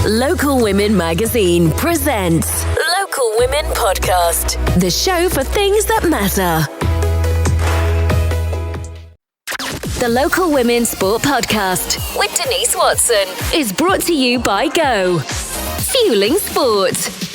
Local Women Magazine presents Local Women Podcast, the show for things that matter. The Local Women Sport Podcast with Denise Watson is brought to you by Go, fueling sport.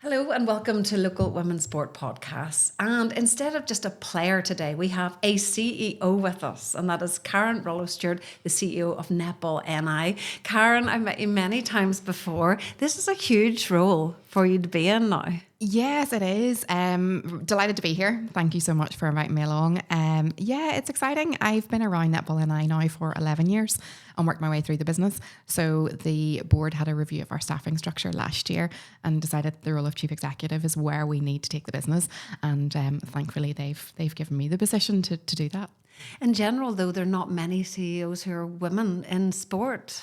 Hello and welcome to Local Women's Sport Podcast. And instead of just a player today, we have a CEO with us, and that is Karen Rollo-Stewart, the CEO of Netball NI. Karen, I've met you many times before. This is a huge role for you to be in now. Yes, it is. Delighted to be here. Thank you so much for inviting me along. Yeah, it's exciting. I've been around Netball NI now for 11 years and worked my way through the business. So the board had a review of our staffing structure last year and decided the role of chief executive is where we need to take the business. And thankfully, they've given me the position to do that. In general, though, there are not many CEOs who are women in sport.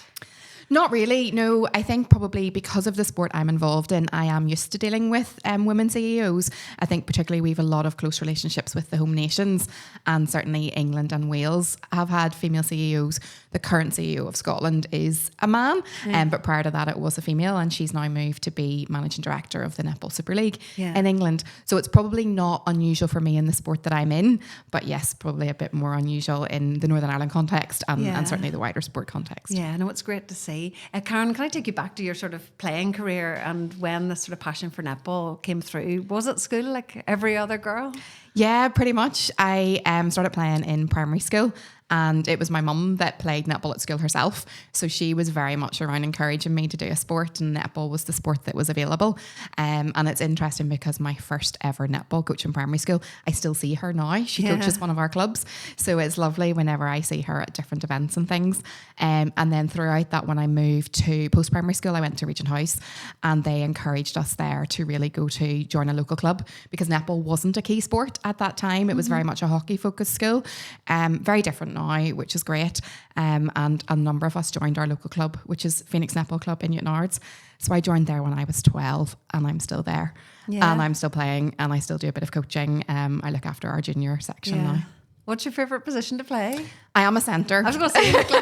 Not really, no. I think probably because of the sport I'm involved in, I am used to dealing with women CEOs. I think particularly we have a lot of close relationships with the home nations, and certainly England and Wales have had female CEOs. The current CEO of Scotland is a man, but prior to that it was a female, and she's now moved to be managing director of the Netball Super League in England. So it's probably not unusual for me in the sport that I'm in, but yes, probably a bit more unusual in the Northern Ireland context and certainly the wider sport context. Yeah, no, it's great to see. Karen, can I take you back to your sort of playing career and when this sort of passion for netball came through? Was it school like every other girl? Yeah, pretty much. I started playing in primary school, and it was my mum that played netball at school herself. So she was very much around encouraging me to do a sport, and netball was the sport that was available. And it's interesting because my first ever netball coach in primary school, I still see her now. She coaches one of our clubs. So it's lovely whenever I see her at different events and things. And then throughout that, when I moved to post-primary school, I went to Regent House, and they encouraged us there to really go to join a local club because netball wasn't a key sport at that time. It was very much a hockey-focused school. Very different now, which is great. And a number of us joined our local club, which is Phoenix Netball Club in Newton Ards. So I joined there when I was 12, and I'm still there. Yeah. And I'm still playing, and I still do a bit of coaching. I look after our junior section now. What's your favourite position to play? I am a centre. I was going to say,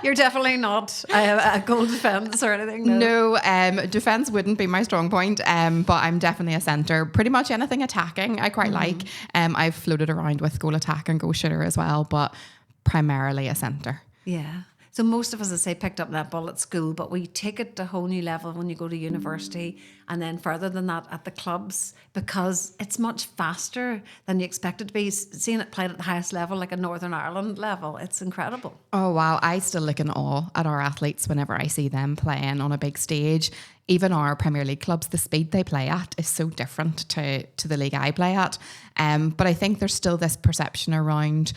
you're definitely not a goal defence or anything. No, defence wouldn't be my strong point, but I'm definitely a centre. Pretty much anything attacking I quite like. I've floated around with goal attack and goal shooter as well, but primarily a centre. Yeah. So most of us, I say, picked up netball at school, but we take it to a whole new level when you go to university and then further than that at the clubs, because it's much faster than you expect it to be. Seeing it played at the highest level, like a Northern Ireland level, it's incredible. Oh, wow. I still look in awe at our athletes whenever I see them playing on a big stage. Even our Premier League clubs, the speed they play at is so different to the league I play at. But I think there's still this perception around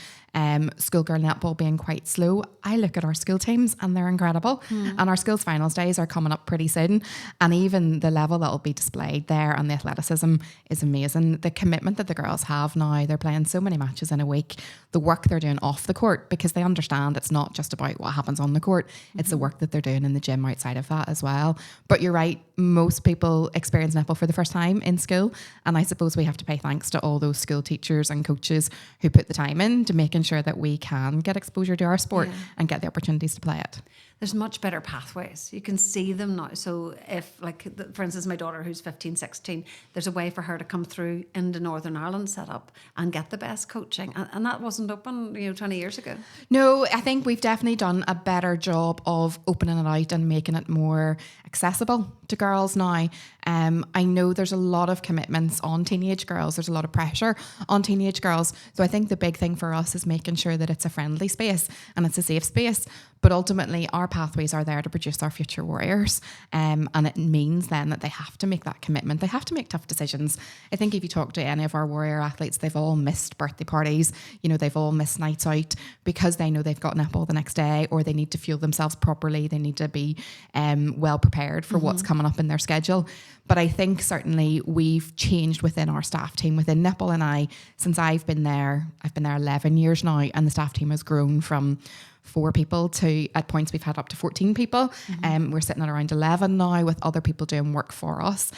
schoolgirl netball being quite slow. I look at our school teams and they're incredible. And our schools finals days are coming up pretty soon. And even the level that will be displayed there and the athleticism is amazing. The commitment that the girls have now, they're playing so many matches in a week. The work they're doing off the court, because they understand it's not just about what happens on the court. It's the work that they're doing in the gym outside of that as well. But you're right, most people experience netball for the first time in school, and I suppose we have to pay thanks to all those school teachers and coaches who put the time in to making sure that we can get exposure to our sport and get the opportunities to play it. There's much better pathways. You can see them now. So if, like, for instance, my daughter who's 15, 16, there's a way for her to come through into Northern Ireland setup and get the best coaching. And that wasn't open, 20 years ago. No, I think we've definitely done a better job of opening it out and making it more accessible to girls now. I know there's a lot of commitments on teenage girls. There's a lot of pressure on teenage girls. So I think the big thing for us is making sure that it's a friendly space and it's a safe space. But ultimately, our pathways are there to produce our future warriors. And it means then that they have to make that commitment. They have to make tough decisions. I think if you talk to any of our warrior athletes, they've all missed birthday parties. They've all missed nights out because they know they've got netball the next day, or they need to fuel themselves properly. They need to be well prepared for what's coming up in their schedule. But I think certainly we've changed within our staff team, within Netball and I, since I've been there 11 years now, and the staff team has grown from 4 people to, at points we've had up to 14 people. We're sitting at around 11 now with other people doing work for us.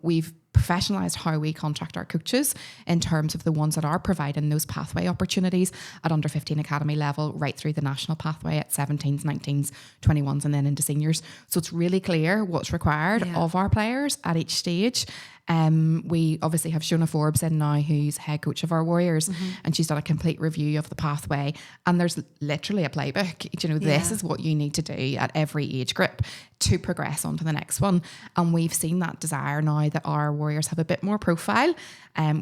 We've professionalised how we contract our coaches in terms of the ones that are providing those pathway opportunities at under 15 academy level, right through the national pathway at 17s, 19s, 21s, and then into seniors. So it's really clear what's required of our players at each stage. We obviously have Shona Forbes in now, who's head coach of our Warriors, and she's done a complete review of the pathway. And there's literally a playbook. This is what you need to do at every age group to progress on to the next one. And we've seen that desire now that our Warriors have a bit more profile.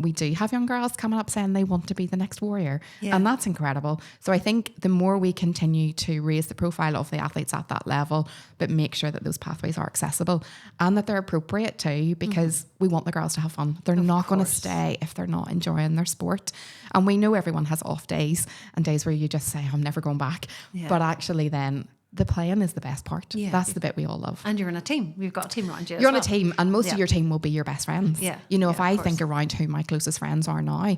We do have young girls coming up saying they want to be the next Warrior. And that's incredible. So I think the more we continue to raise the profile of the athletes at that level, but make sure that those pathways are accessible and that they're appropriate too, because we want the girls to have fun. They're not going to stay if they're not enjoying their sport. And we know everyone has off days and days where you just say, I'm never going back. But actually then the playing is the best part. That's the bit we all love. And you're in a team. We've got a team around you. You're on a team, and most of your team will be your best friends. If I think around who my closest friends are now,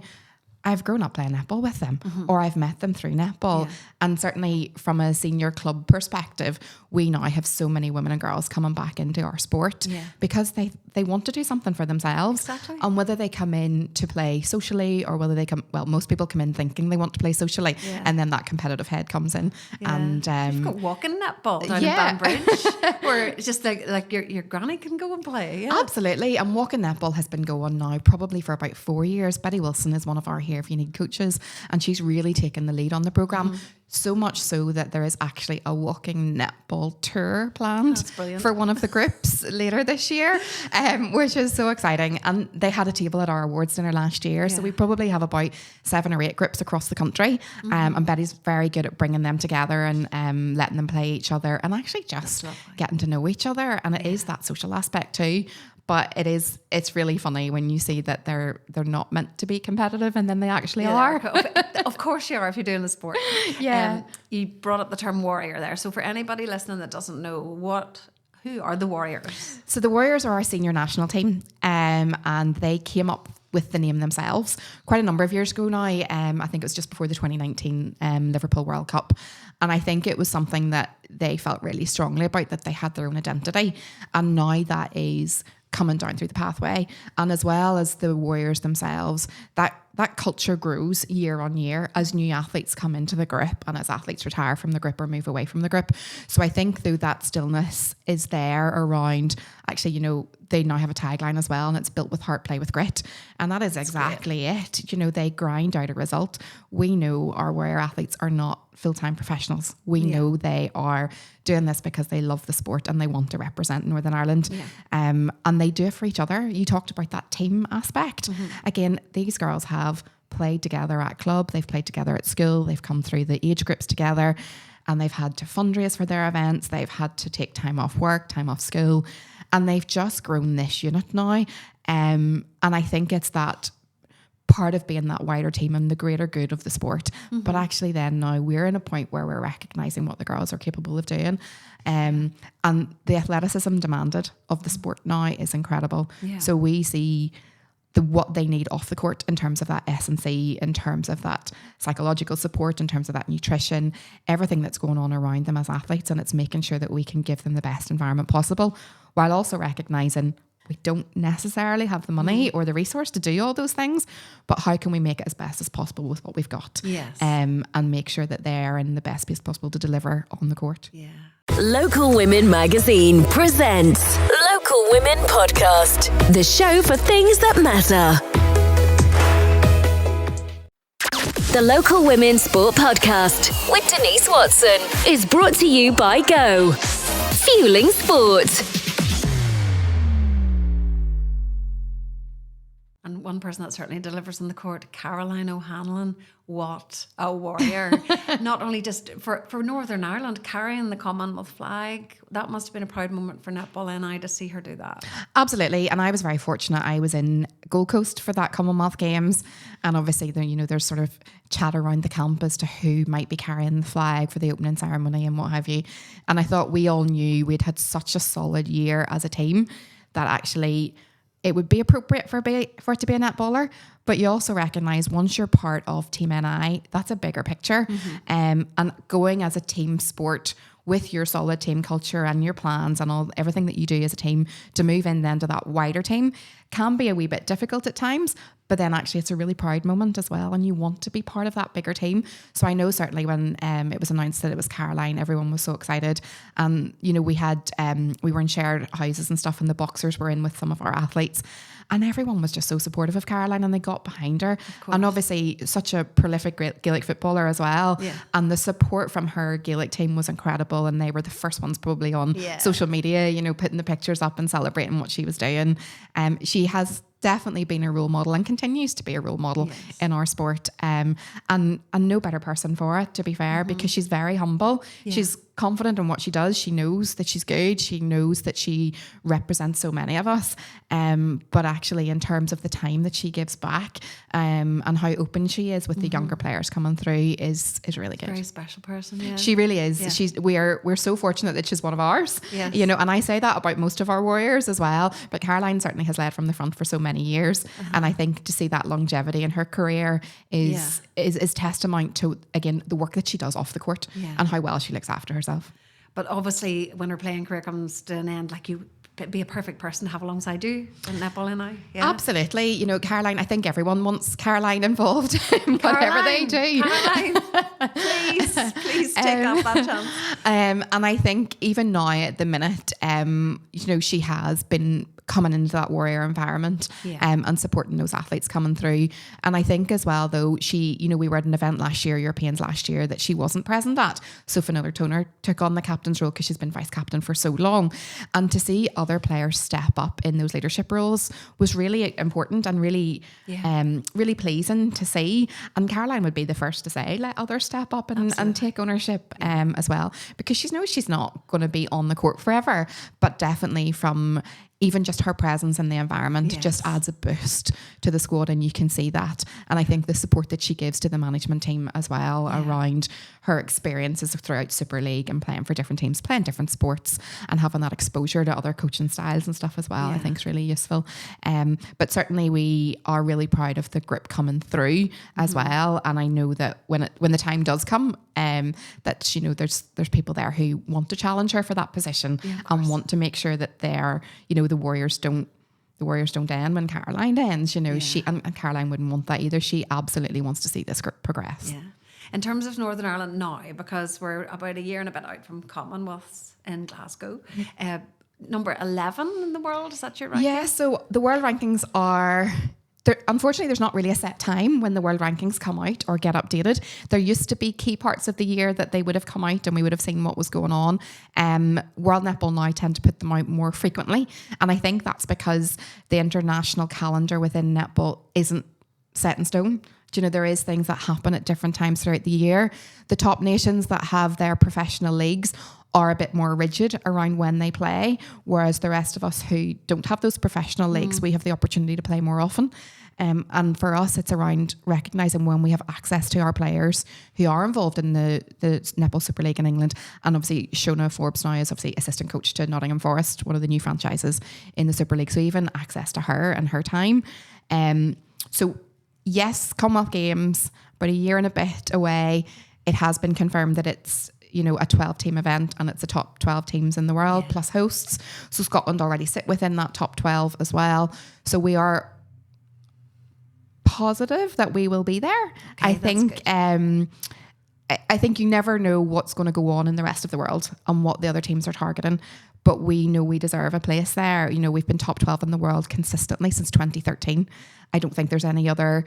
I've grown up playing netball with them, or I've met them through netball. And certainly from a senior club perspective, we now have so many women and girls coming back into our sport because they want to do something for themselves. Exactly. And whether they come in to play socially or whether they come, most people come in thinking they want to play socially, and then that competitive head comes in. And you've got walking netball down in Banbridge, where it's just like your granny can go and play. Absolutely. And walking netball has been going now probably for about 4 years. Betty Wilson is one of our Here If You Need coaches, and she's really taken the lead on the programme. So much so that there is actually a walking netball tour planned for one of the groups later this year, which is so exciting. And they had a table at our awards dinner last year, so we probably have about 7 or 8 groups across the country. And Betty's very good at bringing them together and letting them play each other and actually just getting to know each other. And it is that social aspect too. But it's really funny when you see that they're not meant to be competitive and then they actually are. Of course you are if you're doing the sport. You brought up the term warrior there. So for anybody listening that doesn't know, who are the Warriors? So the Warriors are our senior national team, and they came up with the name themselves quite a number of years ago now. I think it was just before the 2019 Liverpool World Cup. And I think it was something that they felt really strongly about, that they had their own identity. And now that is coming down through the pathway, and as well as the Warriors themselves, that culture grows year on year as new athletes come into the group and as athletes retire from the group or move away from the group. So I think though that stillness is there around, actually, they now have a tagline as well, and it's built with heart, play with grit. And that is exactly it. They grind out a result. We know our Warrior athletes are not full-time professionals. We know they are doing this because they love the sport and they want to represent Northern Ireland. And they do it for each other. You talked about that team aspect. Again, these girls have played together at club. They've played together at school. They've come through the age groups together, and they've had to fundraise for their events. They've had to take time off work, time off school, and they've just grown this unit now. And I think it's that part of being that wider team and the greater good of the sport. But actually then now we're in a point where we're recognising what the girls are capable of doing. And the athleticism demanded of the sport now is incredible. So we see what they need off the court in terms of that S&C, in terms of that psychological support, in terms of that nutrition, everything that's going on around them as athletes. And it's making sure that we can give them the best environment possible, while also recognising we don't necessarily have the money or the resource to do all those things, but how can we make it as best as possible with what we've got? And make sure that they're in the best place possible to deliver on the court. Local Women Magazine presents Local Women Podcast, the show for things that matter. The Local Women Sport Podcast with Denise Watson is brought to you by Go, fueling sport. And one person that certainly delivers on the court, Caroline O'Hanlon. What a warrior. Not only just for Northern Ireland, carrying the Commonwealth flag. That must have been a proud moment for Netball NI to see her do that. Absolutely. And I was very fortunate. I was in Gold Coast for that Commonwealth Games. And obviously, there's sort of chat around the camp as to who might be carrying the flag for the opening ceremony and what have you. And I thought we all knew we'd had such a solid year as a team that actually it would be appropriate for it to be a netballer, but you also recognise once you're part of Team NI, that's a bigger picture. And going as a team sport with your solid team culture and your plans and everything that you do as a team to move in then to that wider team can be a wee bit difficult at times. But then actually it's a really proud moment as well, and you want to be part of that bigger team. So I know certainly when it was announced that it was Caroline, everyone was so excited. You know, we were in shared houses and stuff, and the boxers were in with some of our athletes. And everyone was just so supportive of Caroline, and they got behind her. And obviously such a prolific Gaelic footballer as well. Yeah. And the support from her Gaelic team was incredible. And they were the first ones probably on social media, you know, putting the pictures up and celebrating what she was doing. She has definitely been a role model and continues to be a role model in our sport. And no better person for it, to be fair, because she's very humble. Yeah. She's confident in what she does. She knows that she's good. She knows that she represents so many of us. But actually in terms of the time that she gives back and how open she is with the younger players coming through is really good. Very special person, yeah. She really is. Yeah. We're so fortunate that she's one of ours. Yes. You know, and I say that about most of our warriors as well. But Caroline certainly has led from the front for so many years. And I think to see that longevity in her career is testament to, again, the work that she does off the court and how well she looks after herself. But obviously when her playing career comes to an end, like, you be a perfect person to have alongside you in netball and Absolutely. You know, Caroline, I think everyone wants Caroline involved in whatever they do. Caroline, please take up that chance. And I think even now at the minute, you know, she has been coming into that warrior environment and supporting those athletes coming through. And I think as well, though, she, you know, we were at an event last year, Europeans last year, that she wasn't present at. So Fionnuala Toner took on the captain's role because she's been vice captain for so long. And to see other players step up in those leadership roles was really important and really, really pleasing to see. And Caroline would be the first to say, let others step up and take ownership as well, because she knows she's not going to be on the court forever, but definitely from even just her presence in the environment just adds a boost to the squad, and you can see that. And I think the support that she gives to the management team as well around her experiences throughout Super League and playing for different teams, playing different sports and having that exposure to other coaching styles and stuff as well, I think is really useful. But certainly we are really proud of the group coming through as well. And I know that when the time does come, that, you know, there's people there who want to challenge her for that position and want to make sure that they're, you know, the Warriors don't end when Caroline ends. You know, she and Caroline wouldn't want that either. She absolutely wants to see this group progress. Yeah. In terms of Northern Ireland now, because we're about a year and a bit out from Commonwealths in Glasgow, number 11 in the world, is that your ranking? Yeah, so the world rankings are... Unfortunately, there's not really a set time when the world rankings come out or get updated. There used to be key parts of the year that they would have come out and we would have seen what was going on. World Netball now tend to put them out more frequently. And I think that's because the international calendar within netball isn't set in stone. Do you know, there is things that happen at different times throughout the year. The top nations that have their professional leagues are a bit more rigid around when they play, whereas the rest of us who don't have those professional leagues, we have the opportunity to play more often. And for us, it's around recognising when we have access to our players who are involved in the Netball Super League in England. And obviously, Shona Forbes now is obviously assistant coach to Nottingham Forest, one of the new franchises in the Super League. So even access to her and her time. So yes, Commonwealth Games, about a year and a bit away. It has been confirmed that it's, you know, a 12-team event and it's the top 12 teams in the world plus hosts. So Scotland already sit within that top 12 as well. So we are positive that we will be there. Okay, I think you never know what's going to go on in the rest of the world and what the other teams are targeting, but we know we deserve a place there. You know, we've been top 12 in the world consistently since 2013. I don't think there's any other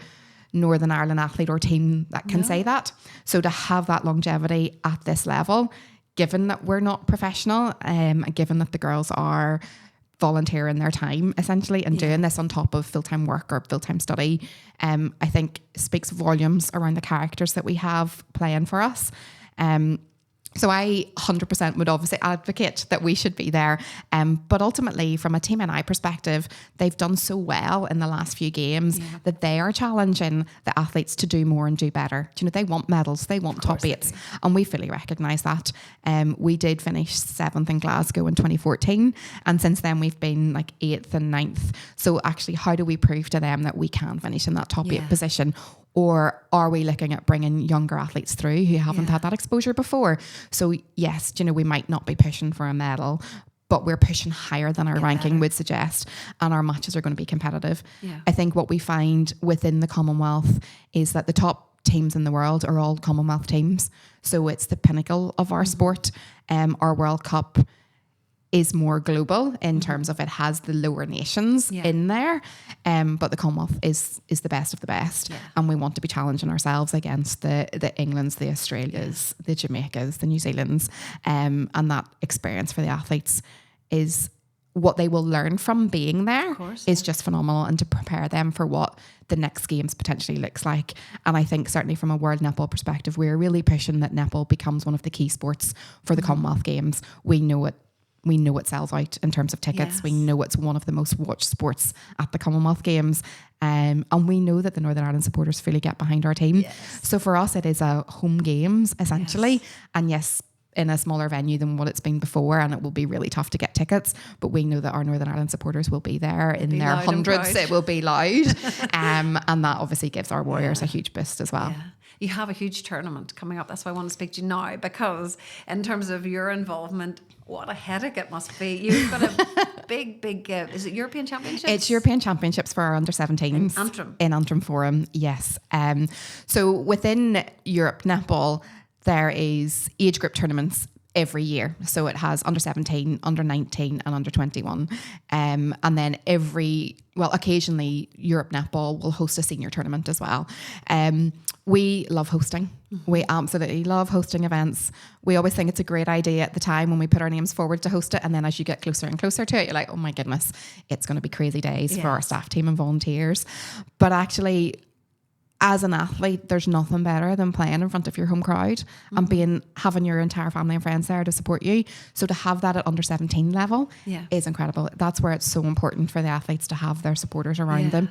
Northern Ireland athlete or team that can say that. So to have that longevity at this level, given that we're not professional, given that the girls are volunteering their time essentially and doing this on top of full-time work or full-time study, I think speaks volumes around the characters that we have playing for us. So I 100% would obviously advocate that we should be there. But ultimately, from a Team NI perspective, they've done so well in the last few games that they are challenging the athletes to do more and do better. Do you know, they want medals, they want top eights, and we fully recognise that. We did finish 7th in Glasgow in 2014, and since then we've been like 8th and 9th. So actually, how do we prove to them that we can finish in that top 8 position? Or are we looking at bringing younger athletes through who haven't had that exposure before? So yes, we might not be pushing for a medal, but we're pushing higher than our ranking would suggest, and our matches are going to be competitive. Yeah. I think what we find within the Commonwealth is that the top teams in the world are all Commonwealth teams. So it's the pinnacle of our sport. Our World Cup is more global in terms of it has the lower nations in there. But the Commonwealth is the best of the best. Yeah. And we want to be challenging ourselves against the Englands, the Australias, the Jamaicas, the New Zealands. And that experience for the athletes is what they will learn from being there is just phenomenal, and to prepare them for what the next games potentially looks like. And I think certainly from a World Netball perspective, we're really pushing that netball becomes one of the key sports for the Commonwealth Games. We know it sells out in terms of tickets. Yes. We know it's one of the most watched sports at the Commonwealth Games. And we know that the Northern Ireland supporters fully get behind our team. Yes. So for us, it is a home games, essentially. Yes. And yes, in a smaller venue than what it's been before, and it will be really tough to get tickets, but we know that our Northern Ireland supporters will be there in their hundreds. It will be loud. And that obviously gives our Warriors a huge boost as well. Yeah. You have a huge tournament coming up. That's why I want to speak to you now, because in terms of your involvement, what a headache it must be. You've got a big, is it European Championships? It's European Championships for our under-17s. In Antrim. In Antrim Forum, yes. So within Europe Netball, there is age group tournaments every year. So it has under 17, under 19 and under 21. And then occasionally Europe Netball will host a senior tournament as well. We love hosting. Mm-hmm. We absolutely love hosting events. We always think it's a great idea at the time when we put our names forward to host it. And then as you get closer and closer to it, you're like, oh my goodness, it's going to be crazy days for our staff team and volunteers. But actually, as an athlete, there's nothing better than playing in front of your home crowd and having your entire family and friends there to support you. So to have that at under 17 level is incredible. That's where it's so important for the athletes to have their supporters around them.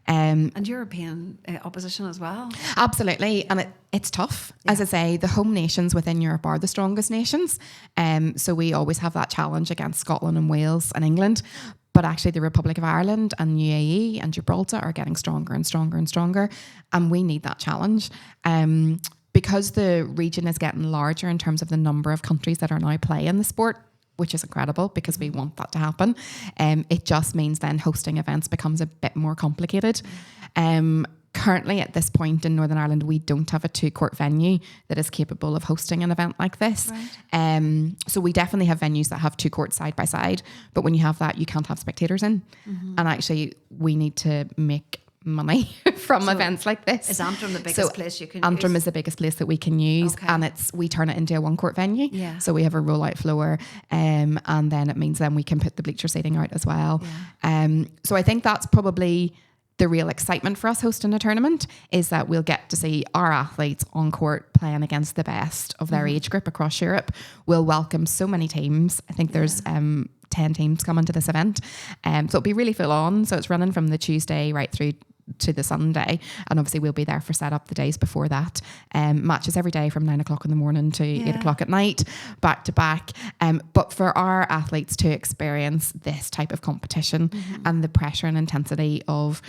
And European opposition as well. Absolutely. And it's tough. Yeah. As I say, the home nations within Europe are the strongest nations. So we always have that challenge against Scotland and Wales and England. But actually the Republic of Ireland and UAE and Gibraltar are getting stronger and stronger and stronger. And we need that challenge. Because the region is getting larger in terms of the number of countries that are now playing the sport, which is incredible because we want that to happen. It just means then hosting events becomes a bit more complicated. Currently at this point in Northern Ireland, we don't have a 2-court venue that is capable of hosting an event like this. Right. So we definitely have venues that have 2 courts side by side, but when you have that, you can't have spectators in. Mm-hmm. And actually we need to make money from events like this. Is Antrim the biggest place you can use? Antrim is the biggest place that we can use, and we turn it into a 1-court venue. Yeah. So we have a rollout floor, and then it means then we can put the bleacher seating out as well. Yeah. So I think that's probably the real excitement for us hosting a tournament, is that we'll get to see our athletes on court playing against the best of their age group across Europe. We'll welcome so many teams. I think there's 10 teams coming to this event. So it'll be really full on. So it's running from the Tuesday right through to the Sunday, and obviously we'll be there for set up the days before that. Matches every day from 9 o'clock in the morning to 8 o'clock at night, back to back. But for our athletes to experience this type of competition and the pressure and intensity of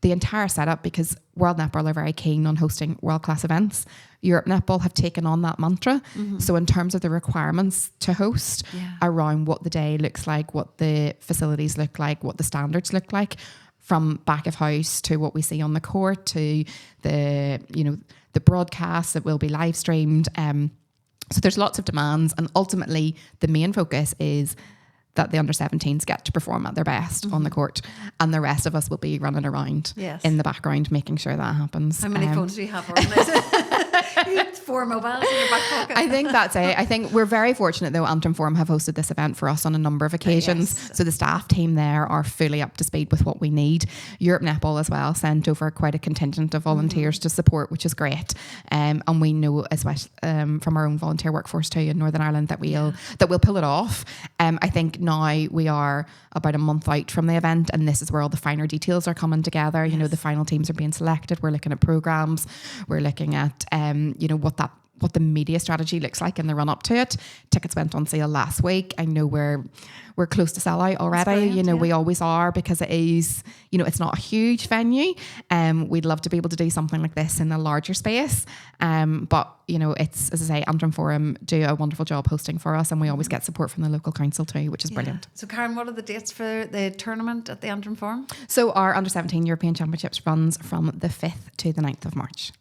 the entire setup, because World Netball are very keen on hosting world-class events. Europe Netball have taken on that mantra. So in terms of the requirements to host around what the day looks like, what the facilities look like, what the standards look like, from back of house to what we see on the court to the broadcast that will be live streamed. So there's lots of demands, and ultimately the main focus is that the under-17s get to perform at their best on the court, and the rest of us will be running around in the background making sure that happens. How many phones do you have organised? 4 mobiles in your back pocket. I think that's it. I think we're very fortunate though. Antrim Forum have hosted this event for us on a number of occasions. Yes. So the staff team there are fully up to speed with what we need. Europe Netball as well sent over quite a contingent of volunteers to support, which is great. And we know, especially from our own volunteer workforce too in Northern Ireland, that we'll pull it off. I think now we are about a month out from the event, and this is where all the finer details are coming together. You know, the final teams are being selected. We're looking at programs. We're looking at what the media strategy looks like in the run up to it. Tickets went on sale last week. I know we're close to sell out already. You know, we always are, because it is, you know, it's not a huge venue. We'd love to be able to do something like this in a larger space. But, you know, it's, as I say, Antrim Forum do a wonderful job hosting for us, and we always get support from the local council too, which is brilliant. So Karen, what are the dates for the tournament at the Antrim Forum? So our Under-17 European Championships runs from the 5th to the 9th of March.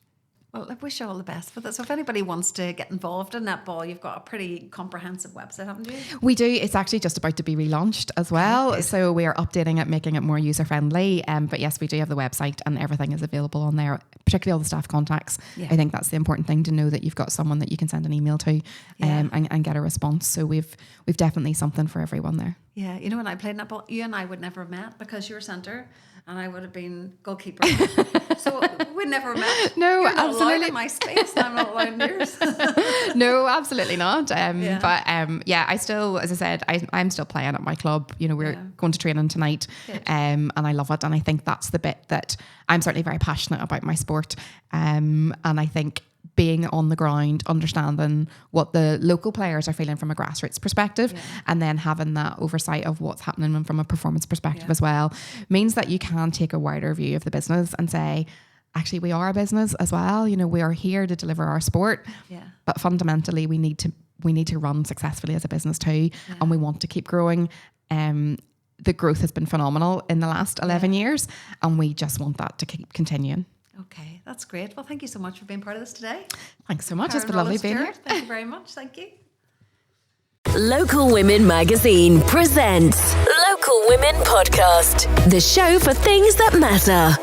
Well, I wish you all the best with it. So if anybody wants to get involved in netball, you've got a pretty comprehensive website, haven't you? We do. It's actually just about to be relaunched as well. Okay. So we are updating it, making it more user-friendly. But yes, we do have the website, and everything is available on there, particularly all the staff contacts. Yeah. I think that's the important thing, to know that you've got someone that you can send an email to and get a response. So we've definitely something for everyone there. Yeah. You know, when I played netball, you and I would never have met, because you were centre and I would have been goalkeeper. So we never met. No, you're not absolutely. In my space, and I'm not allowed in yours. No, absolutely not. But I still, as I said, I'm still playing at my club. You know, we're going to training tonight, and I love it. And I think that's the bit that I'm certainly very passionate about my sport. And I think being on the ground, understanding what the local players are feeling from a grassroots perspective, and then having that oversight of what's happening from a performance perspective as well, means that you can take a wider view of the business and say, actually, we are a business as well. You know, we are here to deliver our sport, but fundamentally we need to run successfully as a business too, and we want to keep growing. The growth has been phenomenal in the last 11 years, and we just want that to keep continuing. Okay, that's great. Well, thank you so much for being part of this today. Thanks so much. Karen, it's been lovely being here. Thank you very much. Thank you. Local Women Magazine presents Local Women Podcast, the show for things that matter.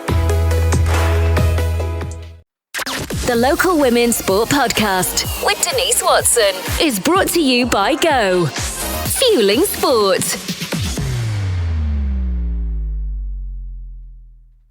The Local Women Sport Podcast with Denise Watson is brought to you by Go. Fueling Sport.